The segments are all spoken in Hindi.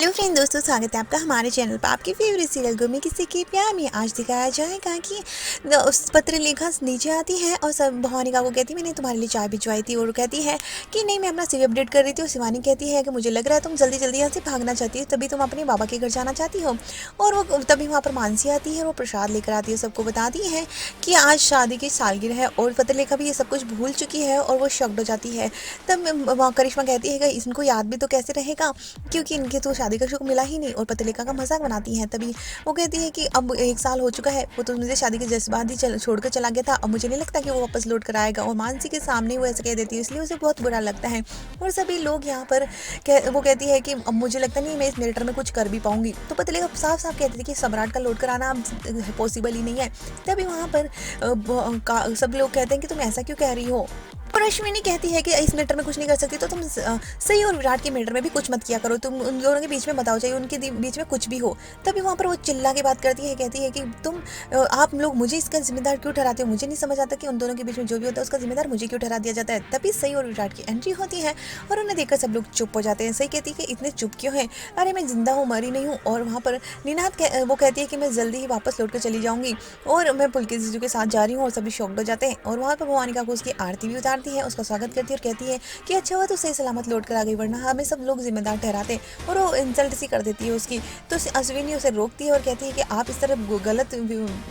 हेलो फ्रेंड दोस्तों, स्वागत है आपका हमारे चैनल पर। आपके फेवरेट सीरियल गुम्मी किसी के प्यार में आज दिखाया जाएगा कि उस पत्र लेखा नीचे आती है और सब भवानिका को कहती है मैंने तुम्हारे लिए चाय भिजवाई थी, और वो कहती है कि नहीं मैं अपना सीवी अपडेट कर रही थी। और शिवानी कहती है कि मुझे लग रहा है तुम जल्दी जल्दी यहाँ से भागना चाहती हो, तभी तुम अपने बाबा के घर जाना चाहती हो। और वो तभी वहाँ पर मानसी आती है और वो प्रसाद लेकर आती है, सबको बताती है कि आज शादी की सालगिरह है। और पत्र लेखा भी ये सब कुछ भूल चुकी है और वो शॉक्ड हो जाती है। तब करिश्मा कहती है कि इनको याद भी तो कैसे रहेगा, क्योंकि इनके तो शादी का शौक मिला ही नहीं। और पत्रलेखा का मजाक बनाती है। तभी वो कहती है कि अब 1 साल हो चुका है, वो तो मुझे शादी के जज्बात ही छोड़कर चला गया था, अब मुझे नहीं लगता कि वो वापस लौट कर आएगा। और मानसी के सामने वो ऐसे कह देती है, इसलिए उसे बहुत बुरा लगता है। और सभी लोग यहाँ पर वो कहती है कि अब मुझे लगता नहीं मैं इस मैटर में कुछ कर भी पाऊंगी। तो पत्रलेखा साफ साफ कहती थी कि सम्राट का लौट कर आना अब पॉसिबल ही नहीं है। तभी वहाँ पर सब लोग कहते हैं कि तुम ऐसा क्यों कह रही हो। और अश्विनी कहती है कि इस मैटर में कुछ नहीं कर सकती, तो तुम सही और विराट के मैटर में भी कुछ मत किया करो, तुम उन दोनों के बीच में बताओ, चाहिए उनके बीच में कुछ भी हो। तभी वहाँ पर वो चिल्ला के बात करती है, कहती है कि तुम आप लोग मुझे इसका जिम्मेदार क्यों ठहराते हो। मुझे नहीं समझ आता कि उन दोनों के बीच में जो भी होता है उसका जिम्मेदार मुझे क्यों ठहरा दिया जाता है। तभी सही और विराट की एंट्री होती है और उन्हें देखकर सब लोग चुप हो जाते हैं। सही कहती है कि इतने चुप क्यों हैं, अरे मैं जिंदा हूँ, मरी नहीं हूँ। और वहाँ पर निनाद वो कहती है कि मैं जल्दी ही वापस लौट कर चली जाऊंगी और मैं पुलकित जीजू के साथ जा रही हूँ। और सभी शॉक्ड हो जाते हैं। और वहाँ पर भवानिका को उसकी आरती भी उतारती है, उसका स्वागत करती है और कहती है कि अच्छा हुआ तो सही सलामत लौट कर आ गई, वरना हमें सब लोग जिम्मेदार ठहराते। और वो इंसल्ट सी कर देती है उसकी। तो अश्विनी उसे रोकती है और कहती है कि आप इस तरह गलत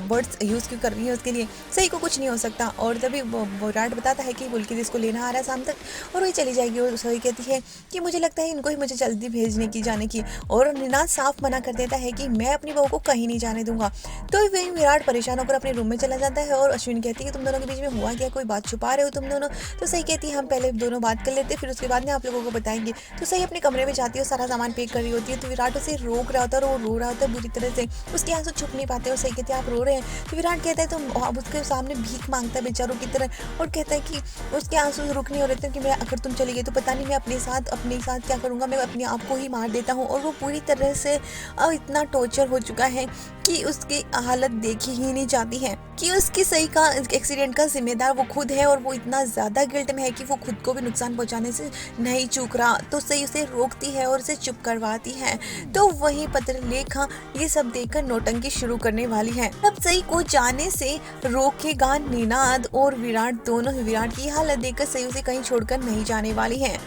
वर्ड्स यूज़ क्यों कर रही है, उसके लिए सही को कुछ नहीं हो सकता। और तभी विराट बताता है कि पुलकित इसको लेना आ रहा है शाम तक और वही चली जाएगी। और सही कहती है कि मुझे लगता है इनको ही मुझे जल्दी भेजने की जाने की। और निनाद साफ मना कर देता है कि मैं अपनी बहू को कहीं नहीं जाने दूंगा। तो वही विराट परेशान होकर अपने रूम में चला जाता है। और अश्विनी कहती है कि तुम दोनों के बीच में हुआ क्या, कोई बात छुपा रहे हो तुम दोनों। तो सही कहती है हम पहले दोनों बात कर लेते, फिर उसके बाद में आप लोगों को बताएंगे। तो सही अपने कमरे में जाती है और सारा सामान पैक कर रही होती है। तो विराट उसे रोक रहा होता है और वो रो रहा होता है बुरी तरह से, उसके आंसू छुप नहीं पाते। और सही कहती है आप रो रहे हैं। तो विराट कहता है तो अब उसके सामने भीख मांगता है बेचारों की तरह और कहता है कि उसके आंसू रुक नहीं हो रहे थे कि मैं अगर तुम चली गई तो पता नहीं मैं अपने साथ क्या करूँगा, मैं अपने आप को ही मार देता हूँ। और वो पूरी तरह से अब इतना टॉर्चर हो चुका है कि उसकी हालत देखी ही नहीं जाती है कि उसकी सही का एक्सीडेंट का जिम्मेदार वो खुद है। और वो इतना ज़्यादा गिल्ट में है कि वो खुद को भी नुकसान पहुंचाने से नहीं चूक रहा। तो सही उसे रोकती है और उसे चुप करवाती है। तो वही पत्रलेखा ये सब देखकर नौटंकी शुरू करने वाली है। तब सही को जाने से रोकेगा निनाद और विराट दोनों ही। विराट की हालत देखकर सही उसे कहीं छोड़कर नहीं जाने वाली है।